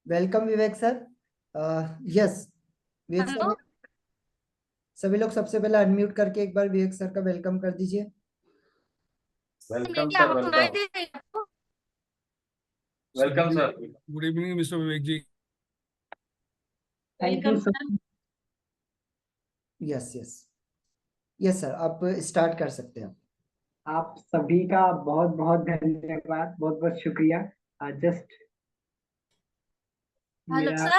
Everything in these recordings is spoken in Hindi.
वेलकम विवेक सर। यस, विवेक हेलो। सर। सभी लोग सबसे पहले अनम्यूट करके एक बार विवेक सर का वेलकम कर दीजिए। वेलकम मेरी सर, आवाज सुनाई वेलकम। दे रही है आपको? Welcome sir. Good evening mister Vivek ji. Thank you welcome sir. Sir. Yes yes. Yes sir, आप स्टार्ट कर सकते हैं। आप सभी का बहुत बहुत धन्यवाद, बहुत बहुत शुक्रिया। जस्ट हेलो मेरा sir. Yes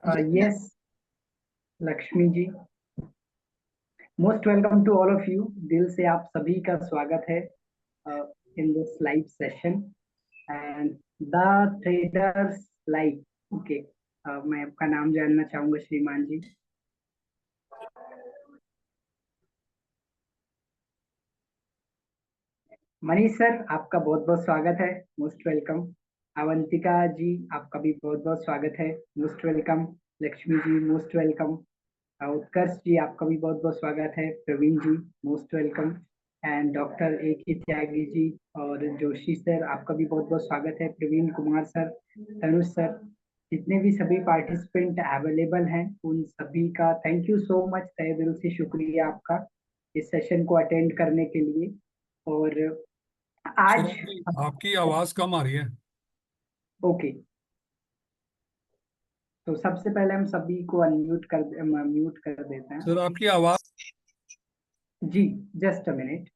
sir. Yes, Lakshmi ji, most welcome to all of you. दिल से आप सभी का स्वागत है in this live session and the traders live. Okay, मैं आपका नाम जानना चाहूंगा श्रीमान जी। मनीष सर, आपका बहुत बहुत स्वागत है, मोस्ट वेलकम। अवंतिका जी, आपका भी बहुत बहुत स्वागत है, most welcome. Lakshmi ji, most welcome. Utkarsh ji, आपका भी बहुत बहुत स्वागत है। Praveen ji, most welcome. And doctor A K Tyagi जी और जोशी सर, आपका भी बहुत बहुत स्वागत है। प्रवीण कुमार सर, तनुष सर, जितने भी सभी पार्टिसिपेंट अवेलेबल हैं उन सभी का थैंक यू सो मच, तहे दिल से शुक्रिया आपका इस सेशन को अटेंड करने के लिए। और सर आज आपकी आवाज कम आ रही है। ओके, तो सबसे पहले हम सभी को म्यूट कर देते हैं। सर आपकी आवाज जी, just a minute.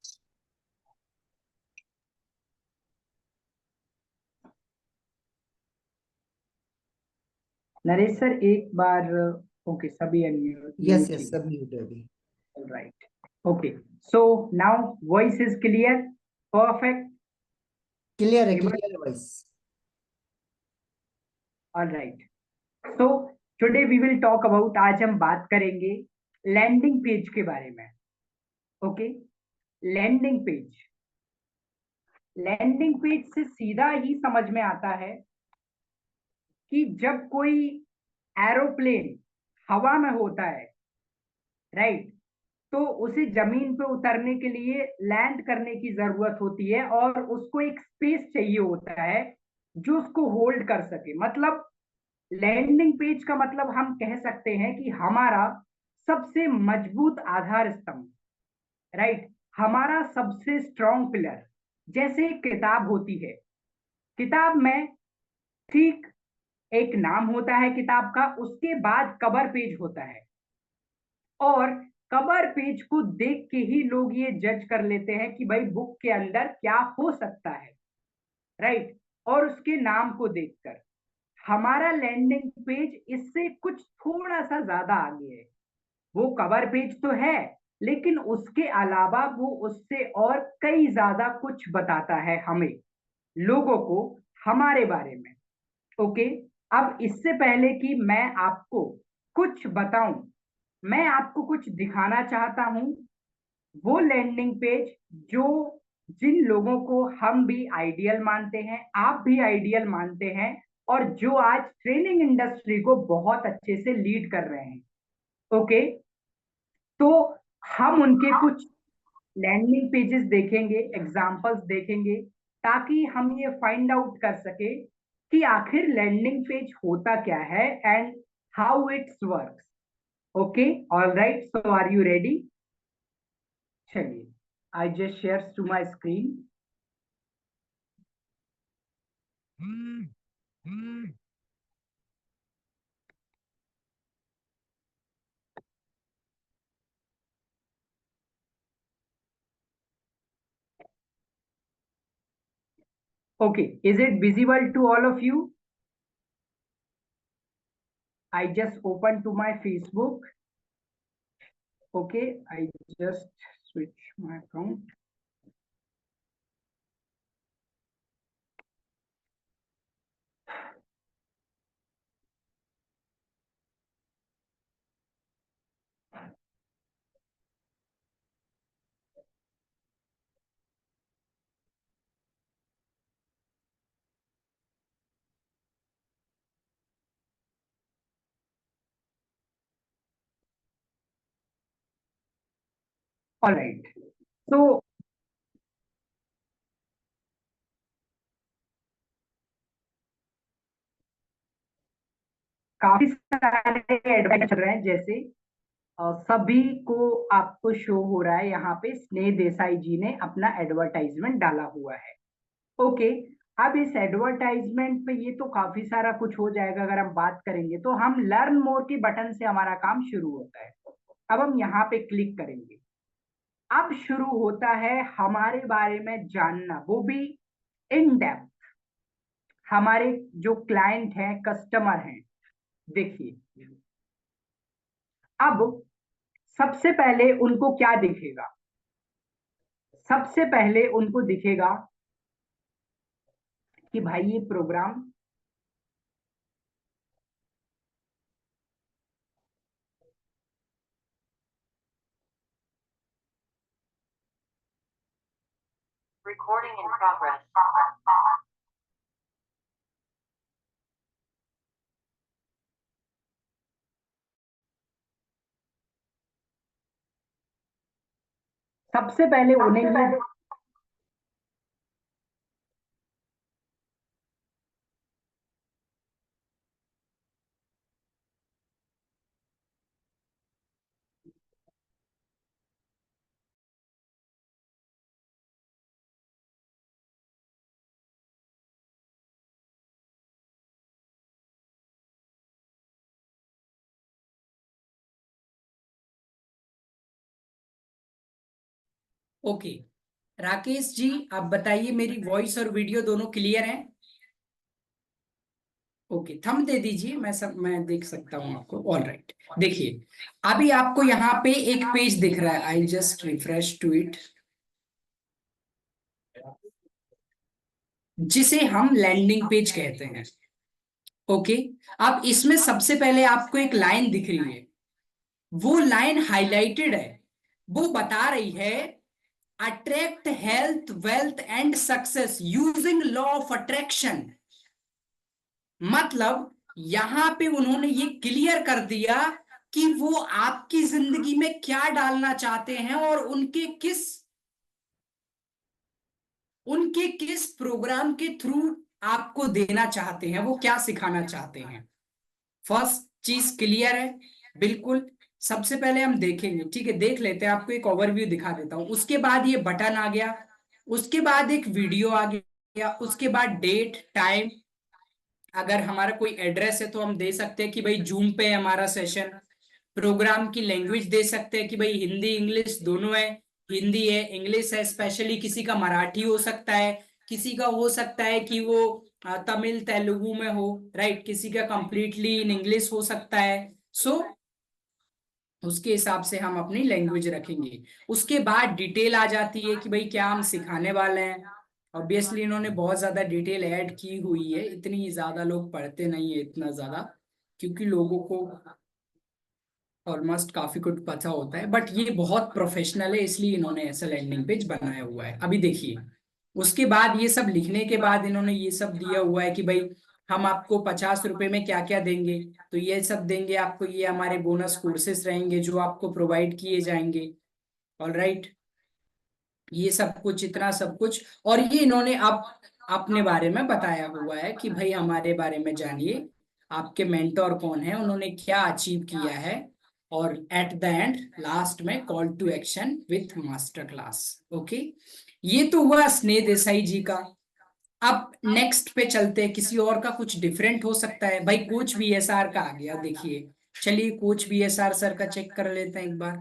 Naresh sir, एक बार। ओके, सभी अनम्यूट यस म्यूट ही यस, सब म्यूट है अभी। Right. Okay, so now voice is clear, perfect, able, clear है voice. Alright. So today we will talk about, आज हम बात करेंगे लैंडिंग पेज के बारे में। ओके, लैंडिंग पेज। लैंडिंग पेज से सीधा ही समझ में आता है कि जब कोई एरोप्लेन हवा में होता है, राइट, तो उसे जमीन पे उतरने के लिए लैंड करने की जरूरत होती है और उसको एक स्पेस चाहिए होता है जो उसको होल्ड कर सके। मतलब लैंडिंग पेज का मतलब हम कह सकते हैं कि हमारा सबसे मजबूत आधार स्तंभ, राइट, हमारा सबसे स्ट्रॉन्ग पिलर। जैसे एक किताब होती है, किताब में ठीक एक नाम होता है किताब का, उसके बाद कवर पेज होता है और कवर पेज को देख के ही लोग ये जज कर लेते हैं कि भाई बुक के अंदर क्या हो सकता है, राइट। और उसके नाम को देखकर हमारा लैंडिंग पेज इससे कुछ थोड़ा सा ज्यादा आगे है। वो कवर पेज तो है, लेकिन उसके अलावा वो उससे और कई ज्यादा कुछ बताता है हमें, लोगों को, हमारे बारे में। ओके, अब इससे पहले कि मैं आपको कुछ बताऊं, मैं आपको कुछ दिखाना चाहता हूं। वो लैंडिंग पेज जो, जिन लोगों को हम भी आइडियल मानते हैं, आप भी आइडियल मानते हैं, और जो आज ट्रेनिंग इंडस्ट्री को बहुत अच्छे से लीड कर रहे हैं। ओके, तो हम उनके कुछ लैंडिंग पेजेस देखेंगे, एग्जांपल्स देखेंगे, ताकि हम ये फाइंड आउट कर सके कि आखिर लैंडिंग पेज होता क्या है and how it's works. Okay, all right, so are you ready? चलिए, I just share to my screen. Okay, is it visible to all of you? I just opened to my Facebook. Okay, I just switch my account. All right. So काफी सारे एडवर्टाइज चल रहे हैं, जैसे सभी को आपको शो हो रहा है यहाँ पे, स्नेह देसाई जी ने अपना एडवर्टाइजमेंट डाला हुआ है। ओके, अब इस एडवर्टाइजमेंट पे ये तो काफी सारा कुछ हो जाएगा। अगर हम बात करेंगे तो हम लर्न मोर के बटन से हमारा काम शुरू होता है। अब हम यहाँ पे क्लिक करेंगे, अब शुरू होता है हमारे बारे में जानना, वो भी इन डेप्थ। हमारे जो क्लाइंट हैं, कस्टमर हैं, देखिए अब सबसे पहले उनको क्या दिखेगा? सबसे पहले उनको दिखेगा कि भाई ये प्रोग्राम Recording in progress. सबसे पहले उन्हें ये ओके, राकेश जी आप बताइए, मेरी वॉइस और वीडियो दोनों क्लियर हैं? ओके, थंब दे दीजिए, मैं देख सकता हूँ आपको। ऑल राइट, देखिए अभी आपको यहाँ पे एक पेज दिख रहा है। I just refresh to it, जिसे हम लैंडिंग पेज कहते हैं। ओके, अब इसमें सबसे पहले आपको एक लाइन दिख रही है, वो लाइन हाईलाइटेड है, वो बता रही है attract health wealth and success using law of attraction. मतलब यहां पे उन्होंने ये क्लियर कर दिया कि वो आपकी जिंदगी में क्या डालना चाहते हैं और उनके किस प्रोग्राम के थ्रू आपको देना चाहते हैं, वो क्या सिखाना चाहते हैं। फर्स्ट चीज क्लियर है बिल्कुल। सबसे पहले हम देखेंगे, ठीक है, देख लेते हैं, आपको एक ओवरव्यू दिखा देता हूं। उसके बाद ये बटन आ गया, उसके बाद एक वीडियो आ गया, उसके बाद डेट टाइम। अगर हमारा कोई एड्रेस है तो हम दे सकते हैं कि भाई जूम पे है हमारा सेशन। प्रोग्राम की लैंग्वेज दे सकते हैं कि भाई हिंदी इंग्लिश दोनों है, हिंदी है इंग्लिश है। स्पेशली किसी का मराठी हो सकता है, किसी का हो सकता है कि वो तमिल तेलुगु में हो, राइट, किसी का कंप्लीटली इन इंग्लिश हो सकता है। सो उसके हिसाब से हम अपनी लैंग्वेज रखेंगे। उसके बाद डिटेल आ जाती है कि भाई क्या हम सिखाने वाले हैं। ऑब्वियसली इन्होंने बहुत ज्यादा डिटेल ऐड की हुई है, इतनी ज्यादा लोग पढ़ते नहीं है इतना ज्यादा, क्योंकि लोगों को ऑलमोस्ट काफी कुछ पता होता है, बट ये बहुत प्रोफेशनल है, इसलिए इन्होंने ऐसा लैंडिंग पेज बनाया हुआ है। अभी देखिए, उसके बाद ये सब लिखने के बाद इन्होंने ये सब दिया हुआ है कि भाई हम आपको 50 रुपए में क्या क्या देंगे। तो ये सब देंगे आपको, ये हमारे बोनस कोर्सेस रहेंगे जो आपको प्रोवाइड किए जाएंगे। ऑल राइट, ये सब कुछ, इतना सब कुछ। और ये इन्होंने आप अपने बारे में बताया हुआ है कि भाई हमारे बारे में जानिए, आपके मेंटोर कौन है, उन्होंने क्या अचीव किया है। और एट द एंड लास्ट में call to action with master class. Okay, ये तो हुआ स्नेह देसाई जी का। अब नेक्स्ट पे चलते हैं, किसी और का कुछ डिफरेंट हो सकता है। भाई कोच बीएसआर का आ गया, देखिए, चलिए कोच बीएसआर सर का चेक कर लेते हैं एक बार।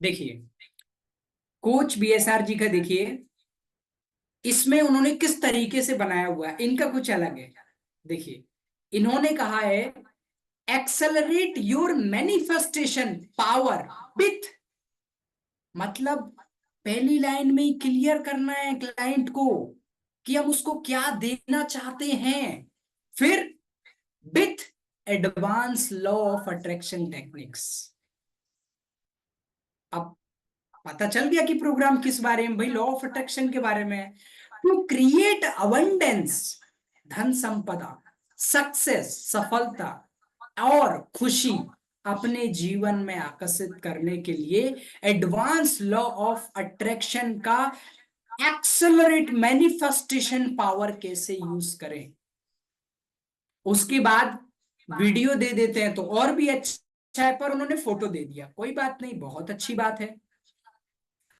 देखिए कोच बीएसआर जी का, देखिए इसमें उन्होंने किस तरीके से बनाया हुआ है, इनका कुछ अलग है। देखिए इन्होंने कहा है accelerate your manifestation power with, मतलब पहली लाइन में ही क्लियर करना है क्लाइंट को कि हम उसको क्या देना चाहते हैं। फिर with advance law of attraction techniques. अब पता चल गया कि प्रोग्राम किस बारे में, भाई लॉ ऑफ अट्रैक्शन के बारे में है। टू क्रिएट अबंडेंस, धन संपदा, सक्सेस सफलता और खुशी अपने जीवन में आकर्षित करने के लिए एडवांस लॉ ऑफ अट्रैक्शन का एक्सेलरेट मैनिफेस्टेशन पावर कैसे यूज करें। उसके बाद वीडियो दे देते हैं तो और भी अच्छा है, पर उन्होंने फोटो दे दिया, कोई बात नहीं, बहुत अच्छी बात है।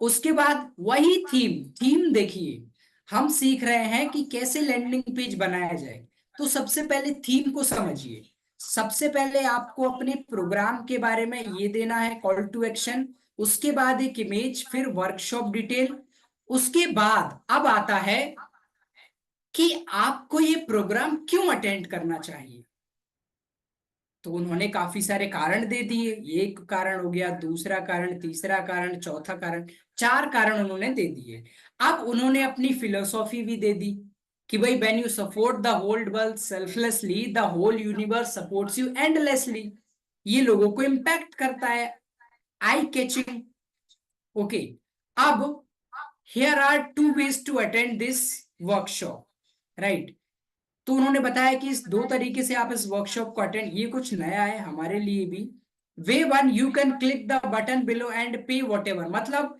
उसके बाद वही थीम, थीम देखिए, हम सीख रहे हैं कि कैसे लैंडिंग पेज बनाया जाए। तो सबसे पहले थीम को समझिए। सबसे पहले आपको अपने प्रोग्राम के बारे में ये देना है, कॉल टू एक्शन, उसके बाद एक इमेज, फिर वर्कशॉप डिटेल। उसके बाद अब आता है कि आपको ये प्रोग्राम क्यों अटेंड करना चाहिए। तो उन्होंने काफी सारे कारण दे दिए, ये एक कारण हो गया, दूसरा कारण, तीसरा कारण, चौथा कारण, 4 कारण उन्होंने दे दिए। अब उन्होंने अपनी फिलोसॉफी भी दे दी कि भाई when you support the whole world selflessly, the whole universe supports you endlessly. ये लोगों को इम्पैक्ट करता है, आई कैचिंग। ओके, अब here are 2 ways to attend this workshop, right. तो उन्होंने बताया कि इस 2 तरीके से आप इस वर्कशॉप को अटेंड, ये कुछ नया है हमारे लिए भी। वे 1, you can click the button below and पे व्हाटएवर। मतलब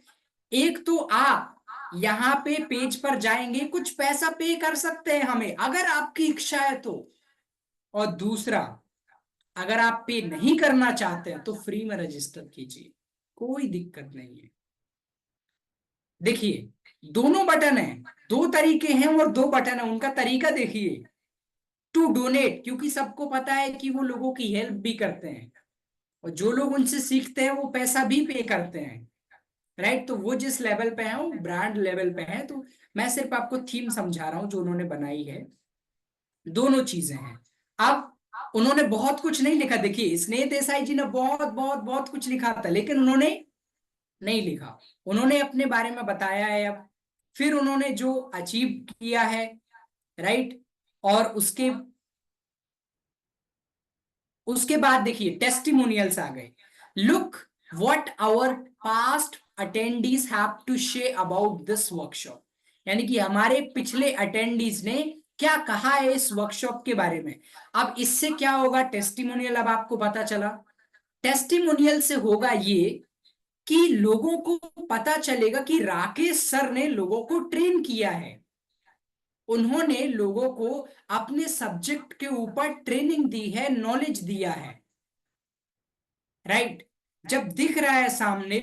एक तो आप यहाँ पे पेज पर जाएंगे, कुछ पैसा पे कर सकते हैं हमें अगर आपकी इच्छा है तो, और दूसरा अगर आप पे नहीं करना चाहते हैं तो फ्री में रजिस्टर कीजिए, कोई दिक्कत नहीं है। देखिए दोनों बटन है, 2 तरीके हैं और 2 बटन है, उनका तरीका देखिए। टू डोनेट, क्योंकि सबको पता है कि वो लोगों की हेल्प भी करते हैं, और जो लोग उनसे सीखते हैं वो पैसा भी पे करते हैं, राइट। तो वो जिस लेवल पे है वो ब्रांड लेवल पे है। तो मैं सिर्फ आपको थीम समझा रहा हूं जो उन्होंने बनाई है, दोनों चीजें हैं। अब उन्होंने बहुत कुछ नहीं लिखा, देखिए स्नेह देसाई जी ने बहुत बहुत बहुत कुछ लिखा था, लेकिन उन्होंने नहीं लिखा, उन्होंने अपने बारे में बताया है। अब फिर उन्होंने जो अचीव किया है, राइट, और उसके बाद देखिए टेस्टिमोनियल्स आ गए। Look what our past attendees have to share about this workshop, यानी कि हमारे पिछले अटेंडीज ने क्या कहा है इस वर्कशॉप के बारे में। अब इससे क्या होगा, टेस्टिमोनियल, अब आपको पता चला टेस्टिमोनियल से होगा ये कि लोगों को पता चलेगा कि राकेश सर ने लोगों को ट्रेन किया है, उन्होंने लोगों को अपने सब्जेक्ट के ऊपर ट्रेनिंग दी है, नॉलेज दिया है, राइट। जब दिख रहा है सामने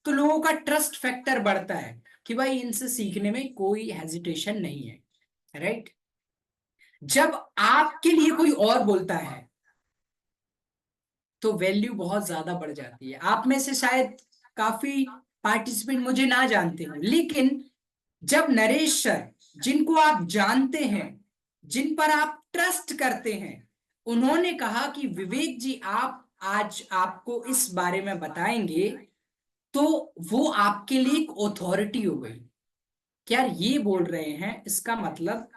तो लोगों का ट्रस्ट फैक्टर बढ़ता है कि भाई इनसे सीखने में कोई हेजिटेशन नहीं है, राइट। जब आपके लिए कोई और बोलता है तो वैल्यू बहुत ज्यादा बढ़ जाती है। आप में से शायद काफी पार्टिसिपेंट मुझे ना जानते हो, लेकिन जब नरेश सर, जिनको आप जानते हैं, जिन पर आप ट्रस्ट करते हैं, उन्होंने कहा कि विवेक जी आप आज आपको इस बारे में बताएंगे, तो वो आपके लिए एक ऑथोरिटी हो गई। क्या ये बोल रहे हैं, इसका मतलब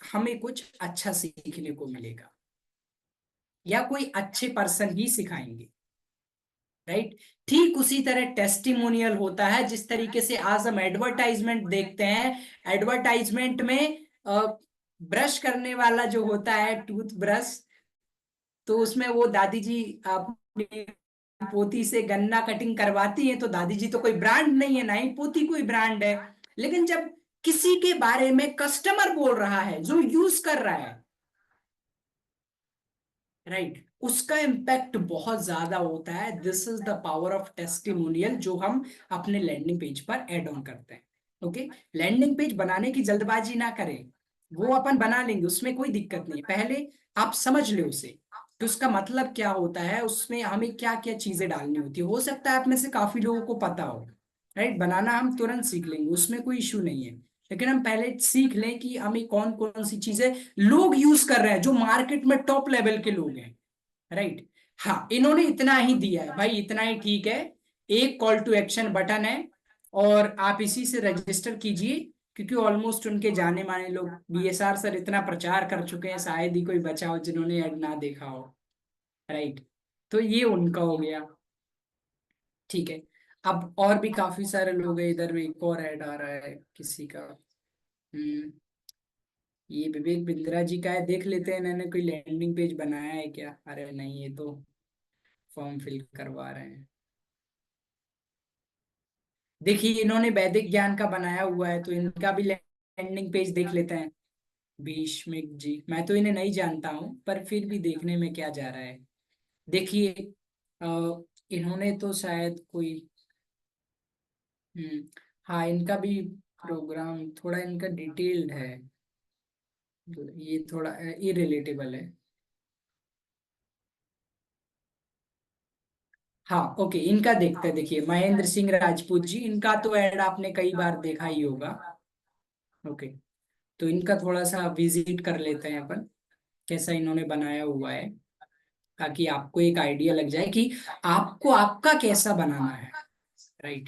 हमें कुछ अच्छा सीखने को मिलेगा या कोई अच्छे पर्सन ही सिखाएंगे, राइट। ठीक उसी तरह टेस्टिमोनियल होता है, जिस तरीके से आज हम एडवर्टाइजमेंट देखते हैं, एडवर्टाइजमेंट में ब्रश करने वाला जो होता है, टूथ ब्रश, तो उसमें वो दादी जी अपनी पोती से गन्ना कटिंग करवाती है, तो दादी जी तो कोई ब्रांड नहीं है, ना ही पोती कोई ब्रांड है, लेकिन जब किसी के बारे में कस्टमर बोल रहा है जो यूज कर रहा है, राइट, उसका इम्पैक्ट बहुत ज्यादा होता है। This is the power of testimonial जो हम अपने लैंडिंग पेज पर ऐड ऑन करते हैं। ओके, लैंडिंग पेज बनाने की जल्दबाजी ना करें, वो अपन बना लेंगे, उसमें कोई दिक्कत नहीं। पहले आप समझ ले उसे कि उसका मतलब क्या होता है, उसमें हमें क्या क्या चीजें डालनी होती है। हो सकता है आप में से काफी लोगों को पता हो, राइट, बनाना हम तुरंत सीख लेंगे, उसमें कोई इश्यू नहीं है, लेकिन हम पहले सीख लें कि हमें कौन कौन सी चीजें लोग यूज कर रहे हैं, जो मार्केट में टॉप लेवल के लोग हैं, राइट। हाँ, इन्होंने इतना ही दिया है भाई, इतना ही ठीक है। एक कॉल टू एक्शन बटन है और आप इसी से रजिस्टर कीजिए, क्योंकि ऑलमोस्ट उनके जाने माने लोग, बीएसआर सर इतना प्रचार कर चुके हैं, शायद ही कोई बचा हो जिन्होंने ऐड ना देखा हो, राइट। तो ये उनका हो गया, ठीक है। अब और भी काफी सारे लोग हैं, इधर एक और ऐड आ रहा है किसी का। ये विवेक बिंद्रा जी का है, देख लेते हैं इन्होंने कोई लैंडिंग पेज बनाया है क्या। अरे नहीं, ये तो फॉर्म फिल करवा रहे हैं। देखिए इन्होंने वैदिक ज्ञान का बनाया हुआ है, तो इनका भी लैंडिंग पेज देख लेते हैं। भीष्मिक जी, मैं तो इन्हें नहीं जानता हूँ, पर फिर भी देखने में क्या जा रहा है। देखिए इन्होंने तो शायद कोई हाँ, इनका भी प्रोग्राम थोड़ा इनका डिटेल्ड है, ये थोड़ा इरिलेटेबल है। हाँ ओके, इनका देखते हैं। देखिए महेंद्र सिंह राजपूत जी, इनका तो ऐड आपने कई बार देखा ही होगा। ओके, तो इनका थोड़ा सा विजिट कर लेते हैं अपन, कैसा इन्होंने बनाया हुआ है, ताकि आपको एक आइडिया लग जाए कि आपको आपका कैसा बनाना है। राइट,